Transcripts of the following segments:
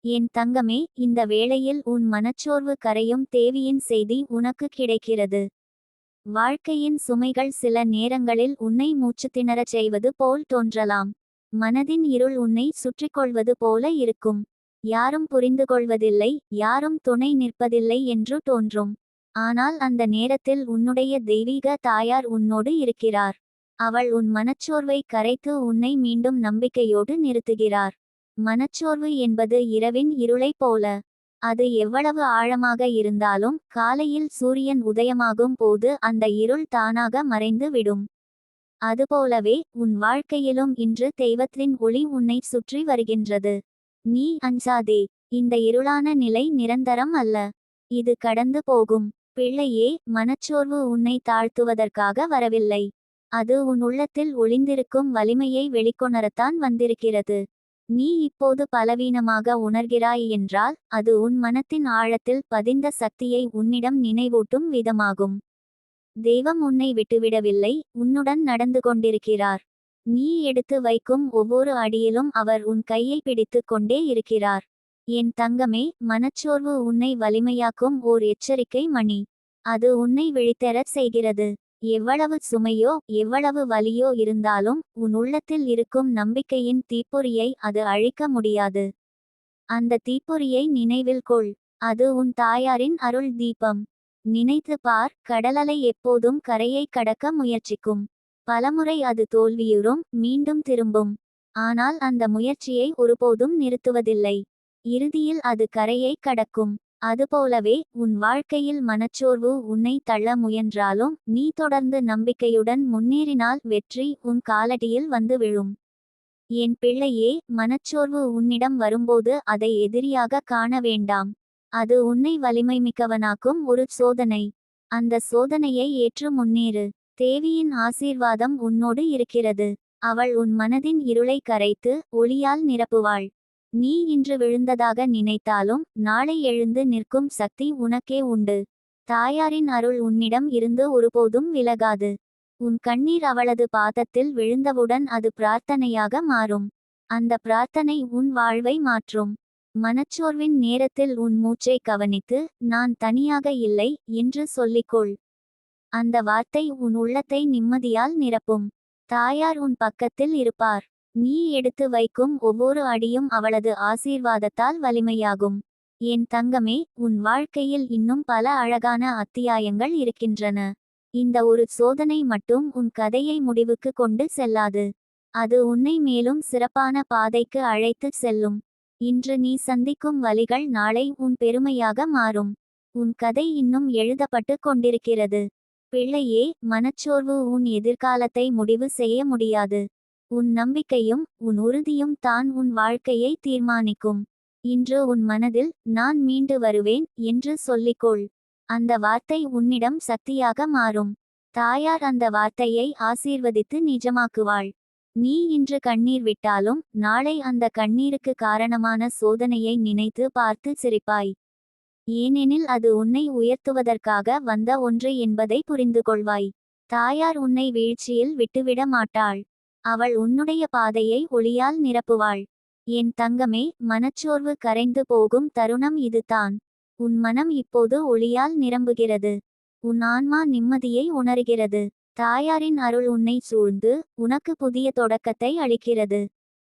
என் தங்கமே, இந்த வேளையில் உன் மனச்சோர்வு கரையும் தேவியின் செய்தி உனக்கு கிடைக்கிறது. வாழ்க்கையின் சுமைகள் சில நேரங்களில் உன்னை மூச்சு திணறச் செய்வது போல் தோன்றலாம். மனதின் இருள் உன்னை சுற்றிக்கொள்வது போல இருக்கும். யாரும் புரிந்து கொள்வதில்லை, யாரும் துணை நிற்பதில்லை என்று தோன்றும். ஆனால் அந்த நேரத்தில் உன்னுடைய தெய்வீக தாயார் உன்னோடு இருக்கிறார். அவள் உன் மனச்சோர்வை கரைத்து உன்னை மீண்டும் நம்பிக்கையோடு நிறுத்துகிறார். மனச்சோர்வு என்பது இரவின் இருளைப் போல. அது எவ்வளவு ஆழமாக இருந்தாலும் காலையில் சூரியன் உதயமாகும் போது அந்த இருள் தானாக மறைந்து விடும். அதுபோலவே உன் வாழ்க்கையிலும் இன்று தெய்வத்தின் ஒளி உன்னை சுற்றி வருகின்றது. நீ அஞ்சாதே. இந்த இருளான நிலை நிரந்தரம் அல்ல. இது கடந்து போகும். பிள்ளையே, மனச்சோர்வு உன்னை தாழ்த்துவதற்காக வரவில்லை. அது உன் உள்ளத்தில் ஒளிந்திருக்கும் வலிமையை வெளிக்கொணரத்தான் வந்திருக்கிறது. நீ இப்போது பலவீனமாக உணர்கிறாய் என்றால் அது உன் மனத்தின் ஆழத்தில் பதிந்த சக்தியை உன்னிடம் நினைவூட்டும் விதமாகும். தெய்வம் உன்னை விட்டுவிடவில்லை, உன்னுடன் நடந்து கொண்டிருக்கிறார். நீ எடுத்து வைக்கும் ஒவ்வொரு அடியிலும் அவர் உன் கையை பிடித்து கொண்டே இருக்கிறார். என் தங்கமே, மனச்சோர்வு உன்னை வலிமையாக்கும் ஓர் எச்சரிக்கை மணி. அது உன்னை விழித்தெழச் செய்கிறது. எவ்வளவு சுமையோ எவ்வளவு வலியோ இருந்தாலும் உன் உள்ளத்தில் இருக்கும் நம்பிக்கையின் தீப்பொறியை அது அழிக்க முடியாது. அந்த தீப்பொறியை நினைவில் கொள். அது உன் தாயாரின் அருள் தீபம். நினைத்து பார், கடலலை எப்போதும் கரையை கடக்க முயற்சிக்கும். பலமுறை அது தோல்வியுறும், மீண்டும் திரும்பும். ஆனால் அந்த முயற்சியை ஒருபோதும் நிறுத்துவதில்லை. இறுதியில் அது கரையை கடக்கும். அதுபோலவே உன் வாழ்க்கையில் மனச்சோர்வு உன்னை தள்ள முயன்றாலும் நீ தொடர்ந்து நம்பிக்கையுடன் முன்னேறினால் வெற்றி உன் காலடியில் வந்து விழும். என் பிள்ளையே, மனச்சோர்வு உன்னிடம் வரும்போது அதை எதிரியாக காண வேண்டாம். அது உன்னை வலிமைமிக்கவனாக்கும் ஒரு சோதனை. அந்த சோதனையை ஏற்று முன்னேறு. தேவியின் ஆசீர்வாதம் உன்னோடு இருக்கிறது. அவள் உன் மனதின் இருளை கரைத்து ஒளியால் நிரப்புவாள். நீ இன்று விழுந்ததாக நினைத்தாலும் நாளை எழுந்து நிற்கும் சக்தி உனக்கே உண்டு. தாயாரின் அருள் உன்னிடம் இருந்து ஒருபோதும் விலகாது. உன் கண்ணீர் அவளது பாதத்தில் விழுந்தவுடன் அது பிரார்த்தனையாக மாறும். அந்த பிரார்த்தனை உன் வாழ்வை மாற்றும். மனச்சோர்வின் நேரத்தில் உன் மூச்சை கவனித்து, நான் தனியாக இல்லை என்று சொல்லிக்கொள். அந்த வார்த்தை உன் உள்ளத்தை நிம்மதியால் நிரப்பும். தாயார் உன் பக்கத்தில் இருப்பார். நீ எடுத்து வைக்கும் ஒவ்வொரு அடியும் அவளது ஆசீர்வாதத்தால் வலிமையாகும். என் தங்கமே, உன் வாழ்க்கையில் இன்னும் பல அழகான அத்தியாயங்கள் இருக்கின்றன. இந்த ஒரு சோதனை மட்டும் உன் கதையை முடிவுக்கு கொண்டு செல்லாது. அது உன்னை மேலும் சிறப்பான பாதைக்கு அழைத்து செல்லும். இன்று நீ சந்திக்கும் வலிகள் நாளை உன் பெருமையாக மாறும். உன் கதை இன்னும் எழுதப்பட்டு கொண்டிருக்கிறது. பிள்ளையே, மனச்சோர்வு உன் எதிர்காலத்தை முடிவு செய்ய முடியாது. உன் நம்பிக்கையும் உன் உறுதியும் தான் உன் வாழ்க்கையை தீர்மானிக்கும். இன்று உன் மனதில் நான் மீண்டு வருவேன் என்று சொல்லிக்கொள். அந்த வார்த்தை உன்னிடம் சக்தியாக மாறும். தாயார் அந்த வார்த்தையை ஆசீர்வதித்து நிஜமாக்குவாள். நீ இன்று கண்ணீர் விட்டாலும் நாளை அந்த கண்ணீருக்கு காரணமான சோதனையை நினைத்து பார்த்து சிரிப்பாய். ஏனெனில் அது உன்னை உயர்த்துவதற்காக வந்த ஒன்று என்பதை புரிந்து கொள்வாய். தாயார் உன்னை வீழ்ச்சியில் விட்டுவிட மாட்டாள். அவள் உன்னுடைய பாதையை ஒளியால் நிரப்புவாள். என் தங்கமே, மனச்சோர்வு கரைந்து போகும் தருணம் இதுதான். உன் மனம் இப்போது ஒளியால் நிரம்புகிறது. உன் ஆன்மா நிம்மதியை உணர்கிறது. தாயாரின் அருள் உன்னை சூழ்ந்து உனக்கு புதிய தொடக்கத்தை அளிக்கிறது.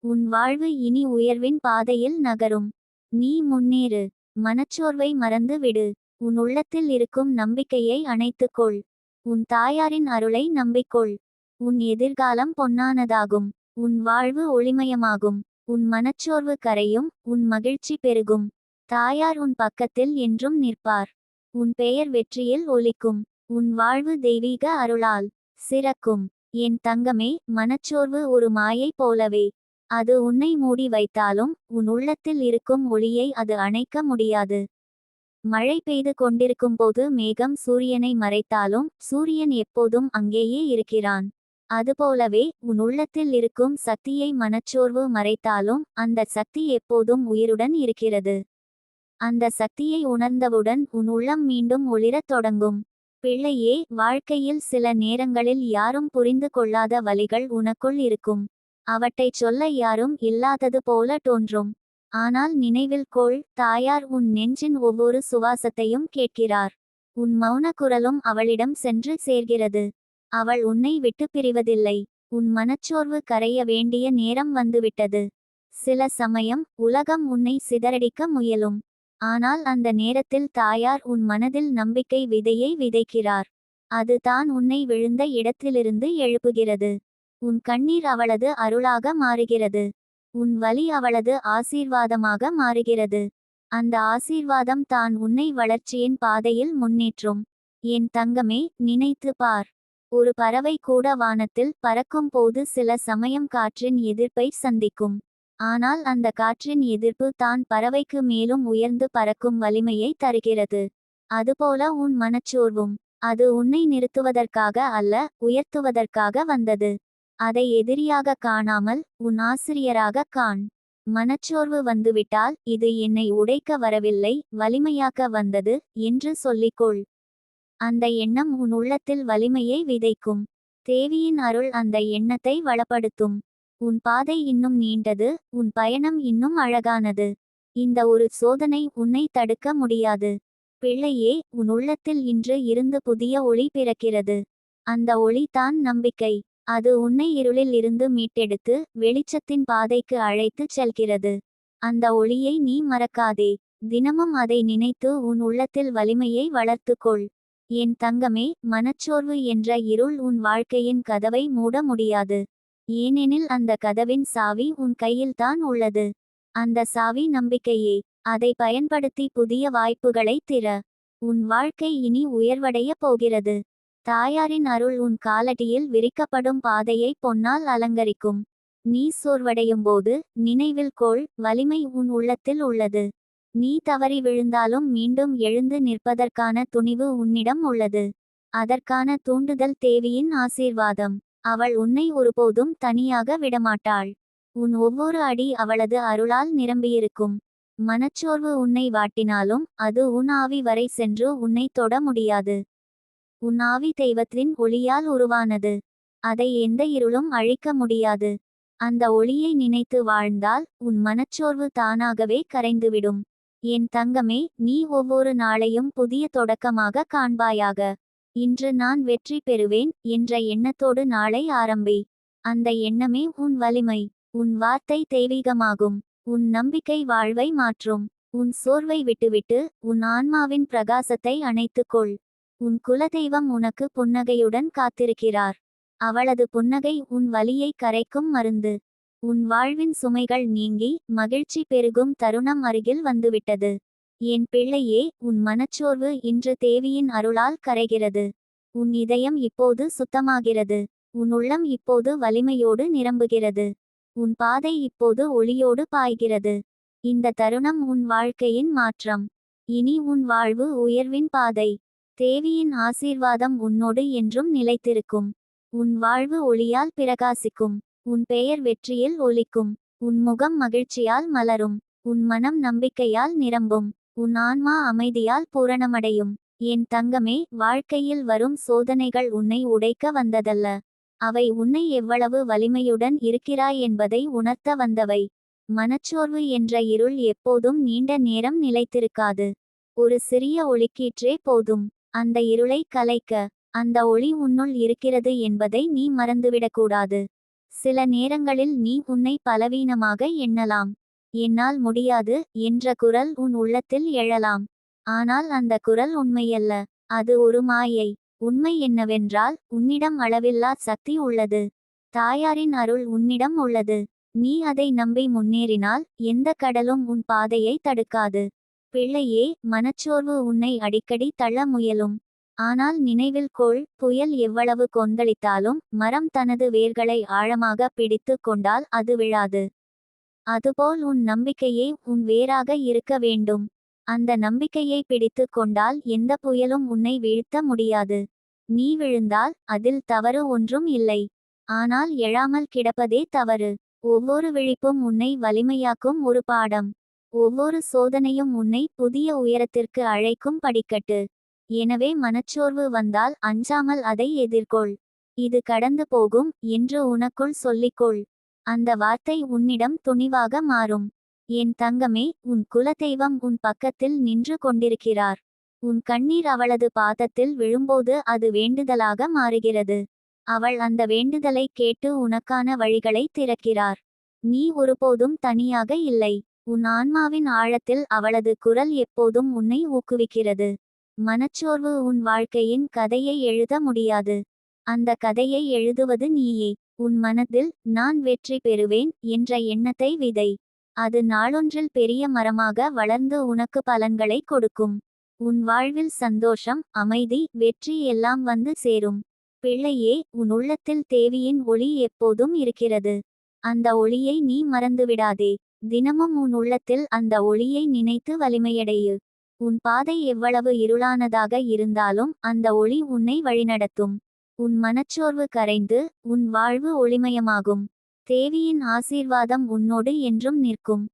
உன் வாழ்வு இனி உயர்வின் பாதையில் நகரும். நீ முன்னேறு. மனச்சோர்வை மறந்து விடு. உன் உள்ளத்தில் இருக்கும் நம்பிக்கையை அணைத்துக்கொள். உன் தாயாரின் அருளை நம்பிக்கொள். உன் எதிர்காலம் பொன்னானதாகும். உன் வாழ்வு ஒளிமயமாகும். உன் மனச்சோர்வு கரையும், உன் மகிழ்ச்சி பெருகும். தாயார் உன் பக்கத்தில் என்றும் நிற்பார். உன் பெயர் வெற்றியில் ஒலிக்கும். உன் வாழ்வு தெய்வீக அருளால் சிறக்கும். என் தங்கமே, மனச்சோர்வு ஒரு மாயை போலவே. அது உன்னை மூடி வைத்தாலும் உன் உள்ளத்தில் இருக்கும் ஒளியை அது அணைக்க முடியாது. மழை பெய்து கொண்டிருக்கும்போது மேகம் சூரியனை மறைத்தாலும் சூரியன் எப்போதும் அங்கேயே இருக்கிறான். அதுபோலவே உன் உள்ளத்தில் இருக்கும் சக்தியை மனச்சோர்வு மறைத்தாலும் அந்த சக்தி எப்போதும் உயிருடன் இருக்கிறது. அந்த சக்தியை உணர்ந்தவுடன் உன் உள்ளம் மீண்டும் ஒளிரத் தொடங்கும். பிள்ளையே, வாழ்க்கையில் சில நேரங்களில் யாரும் புரிந்து கொள்ளாத வலிகள் உனக்குள் இருக்கும். அவற்றைச் சொல்ல யாரும் இல்லாதது போல தோன்றும். ஆனால் நினைவில் கொள், தாயார் உன் நெஞ்சின் ஒவ்வொரு சுவாசத்தையும் கேட்கிறார். உன் மௌன குரலும் அவளிடம் சென்று சேர்கிறது. அவள் உன்னை விட்டு பிரிவதில்லை. உன் மனச்சோர்வு கரைய வேண்டிய நேரம் வந்துவிட்டது. சில சமயம் உலகம் உன்னை சிதறடிக்க முயலும். ஆனால் அந்த நேரத்தில் தாயார் உன் மனதில் நம்பிக்கை விதையை விதைக்கிறார். அது தான் உன்னை விழுந்த இடத்திலிருந்து எழுப்புகிறது. உன் கண்ணீர் அவளது அருளாக மாறுகிறது. உன் வலி அவளது ஆசீர்வாதமாக மாறுகிறது. அந்த ஆசீர்வாதம் தான் உன்னை வளர்ச்சியின் பாதையில் முன்னேற்றும். என் தங்கமே, நினைத்து பார். ஒரு பறவை கூட வானத்தில் பறக்கும் போது சில சமயம் காற்றின் எதிர்ப்பை சந்திக்கும். ஆனால் அந்த காற்றின் எதிர்ப்பு தான் பறவைக்கு மேலும் உயர்ந்து பறக்கும் வலிமையை தருகிறது. அதுபோல உன் மனச்சோர்வும். அது உன்னை நிறுத்துவதற்காக அல்ல, உயர்த்துவதற்காக வந்தது. அதை எதிரியாக காணாமல் உன் ஆசிரியராக காண். மனச்சோர்வு வந்துவிட்டால், இது என்னை உடைக்க வரவில்லை, வலிமையாக்க வந்தது என்று சொல்லிக்கொள். அந்த எண்ணம் உன் உள்ளத்தில் வலிமையை விதைக்கும். தேவியின் அருள் அந்த எண்ணத்தை வளப்படுத்தும். உன் பாதை இன்னும் நீண்டது, உன் பயணம் இன்னும் அழகானது. இந்த ஒரு சோதனை உன்னை தடுக்க முடியாது. பிள்ளையே, உன் உள்ளத்தில் இன்று இருந்து புதிய ஒளி பிறக்கிறது. அந்த ஒளி தான் நம்பிக்கை. அது உன்னை இருளில் இருந்து மீட்டெடுத்து வெளிச்சத்தின் பாதைக்கு அழைத்துச் செல்கிறது. அந்த ஒளியை நீ மறக்காதே. தினமும் அதை நினைத்து உன் உள்ளத்தில் வலிமையை வளர்த்துக்கொள். என் தங்கமே, மனச்சோர்வு என்ற இருள் உன் வாழ்க்கையின் கதவை மூட முடியாது. ஏனெனில் அந்த கதவின் சாவி உன் கையில்தான் உள்ளது. அந்த சாவி நம்பிக்கையே. அதை பயன்படுத்தி புதிய வாய்ப்புகளை திற. உன் வாழ்க்கை இனி உயர்வடைய போகிறது. தாயாரின் அருள் உன் காலடியில் விரிக்கப்படும் பாதையை பொன்னால் அலங்கரிக்கும். நீ சோர்வடையும்போது நினைவில் கொள், வலிமை உன் உள்ளத்தில் உள்ளது. நீ தவறி விழுந்தாலும் மீண்டும் எழுந்து நிற்பதற்கான துணிவு உன்னிடம் உள்ளது. அதற்கான தூண்டுதல் தேவியின் ஆசீர்வாதம். அவள் உன்னை ஒருபோதும் தனியாக விடமாட்டாள். உன் ஒவ்வொரு அடி அவளது அருளால் நிரம்பியிருக்கும். மனச்சோர்வு உன்னை வாட்டினாலும் அது உன் ஆவி வரை சென்று உன்னை தொட முடியாது. உன் ஆவி தெய்வத்தின் ஒளியால் உருவானது. அதை எந்த இருளும் அழிக்க முடியாது. அந்த ஒளியை நினைத்து வாழ்ந்தால் உன் மனச்சோர்வு தானாகவே கரைந்துவிடும். என் தங்கமே, நீ ஒவ்வொரு நாளையும் புதிய தொடக்கமாக காண்பாயாக. இன்று நான் வெற்றி பெறுவேன் என்ற எண்ணத்தோடு நாளை ஆரம்பி. அந்த எண்ணமே உன் வலிமை. உன் வார்த்தை தெய்வீகமாகும். உன் நம்பிக்கை வாழ்வை மாற்றும். உன் சோர்வை விட்டுவிட்டு உன் ஆன்மாவின் பிரகாசத்தை அணைத்துக்கொள். உன் குலதெய்வம் உனக்கு புன்னகையுடன் காத்திருக்கிறார். அவளது புன்னகை உன் வலியை கரைக்கும் மருந்து. உன் வாழ்வின் சுமைகள் நீங்கி மகிழ்ச்சி பெருகும் தருணம் அருகில் வந்துவிட்டது. என் பிள்ளையே, உன் மனச்சோர்வு இன்று தேவியின் அருளால் கரைகிறது. உன் இதயம் இப்போது சுத்தமாகிறது. உன் உள்ளம் இப்போது வலிமையோடு நிரம்புகிறது. உன் பாதை இப்போது ஒளியோடு பாய்கிறது. இந்த தருணம் உன் வாழ்க்கையின் மாற்றம். இனி உன் வாழ்வு உயர்வின் பாதை. தேவியின் ஆசீர்வாதம் உன்னோடு என்றும் நிலைத்திருக்கும். உன் வாழ்வு ஒளியால் பிரகாசிக்கும். உன் பெயர் வெற்றியில் ஒலிக்கும். உன் முகம் மகிழ்ச்சியால் மலரும். உன் மனம் நம்பிக்கையால் நிரம்பும். உன் ஆன்மா அமைதியால் பூரணமடையும். என் தங்கமே, வாழ்க்கையில் வரும் சோதனைகள் உன்னை உடைக்க வந்ததல்ல. அவை உன்னை எவ்வளவு வலிமையுடன் இருக்கிறாய் என்பதை உணர்த்த வந்தவை. மனச்சோர்வு என்ற இருள் எப்போதும் நீண்ட நேரம் நிலைத்திருக்காது. ஒரு சிறிய ஒளிக்கீற்றே போதும் அந்த இருளை கலைக்க. அந்த ஒளி உன்னுள் இருக்கிறது என்பதை நீ மறந்துவிடக்கூடாது. சில நேரங்களில் நீ உன்னை பலவீனமாக எண்ணலாம். என்னால் முடியாது என்ற குரல் உன் உள்ளத்தில் எழலாம். ஆனால் அந்த குரல் உண்மையல்ல. அது ஒரு மாயை. உண்மை என்னவென்றால், உன்னிடம் அளவில்லா சக்தி உள்ளது. தாயாரின் அருள் உன்னிடம் உள்ளது. நீ அதை நம்பி முன்னேறினால் எந்த கடலும் உன் பாதையை தடுக்காது. பிள்ளையே, மனச்சோர்வு உன்னை அடிக்கடி தள்ள முயலும். ஆனால் நினைவில் கொள், புயல் எவ்வளவு கொந்தளித்தாலும் மரம் தனது வேர்களை ஆழமாக பிடித்து கொண்டால் அது விழாது. அதுபோல் உன் நம்பிக்கையே உன் வேராக இருக்க வேண்டும். அந்த நம்பிக்கையை பிடித்து கொண்டால் எந்த புயலும் உன்னை வீழ்த்த முடியாது. நீ விழுந்தால் அதில் தவறு ஒன்றும் இல்லை. ஆனால் எழாமல் கிடப்பதே தவறு. ஒவ்வொரு விழிப்பும் உன்னை வலிமையாக்கும் ஒரு பாடம். ஒவ்வொரு சோதனையும் உன்னை புதிய உயரத்திற்கு அழைக்கும் படிக்கட்டு. எனவே மனச்சோர்வு வந்தால் அஞ்சாமல் அதை எதிர்கொள். இது கடந்து போகும் என்று உனக்குள் சொல்லிக்கொள். அந்த வார்த்தை உன்னிடம் துணிவாக மாறும். என் தங்கமே, உன் குலதெய்வம் உன் பக்கத்தில் நின்று கொண்டிருக்கிறார். உன் கண்ணீர் அவளது பாதத்தில் விழும்போது அது வேண்டுதலாக மாறுகிறது. அவள் அந்த வேண்டுதலை கேட்டு உனக்கான வழிகளை திறக்கிறார். நீ ஒருபோதும் தனியாக இல்லை. உன் ஆன்மாவின் ஆழத்தில் அவளது குரல் எப்போதும் உன்னை ஊக்குவிக்கிறது. மனச்சோர்வு உன் வாழ்க்கையின் கதையை எழுத முடியாது. அந்த கதையை எழுதுவது நீயே. உன் மனதில் நான் வெற்றி பெறுவேன் என்ற எண்ணத்தை விதை. அது நாளொன்றில் பெரிய மரமாக வளர்ந்து உனக்கு பலன்களை கொடுக்கும். உன் வாழ்வில் சந்தோஷம், அமைதி, வெற்றி எல்லாம் வந்து சேரும். பிள்ளையே, உன் உள்ளத்தில் தேவியின் ஒளி எப்போதும் இருக்கிறது. அந்த ஒளியை நீ மறந்துவிடாதே. தினமும் உன் உள்ளத்தில் அந்த ஒளியை நினைத்து வலிமையடையு. உன் பாதை எவ்வளவு இருளானதாக இருந்தாலும் அந்த ஒளி உன்னை வழிநடத்தும். உன் மனச்சோர்வு கரைந்து உன் வாழ்வு ஒளிமயமாகும். தேவியின் ஆசீர்வாதம் உன்னோடு என்றும் நிற்கும்.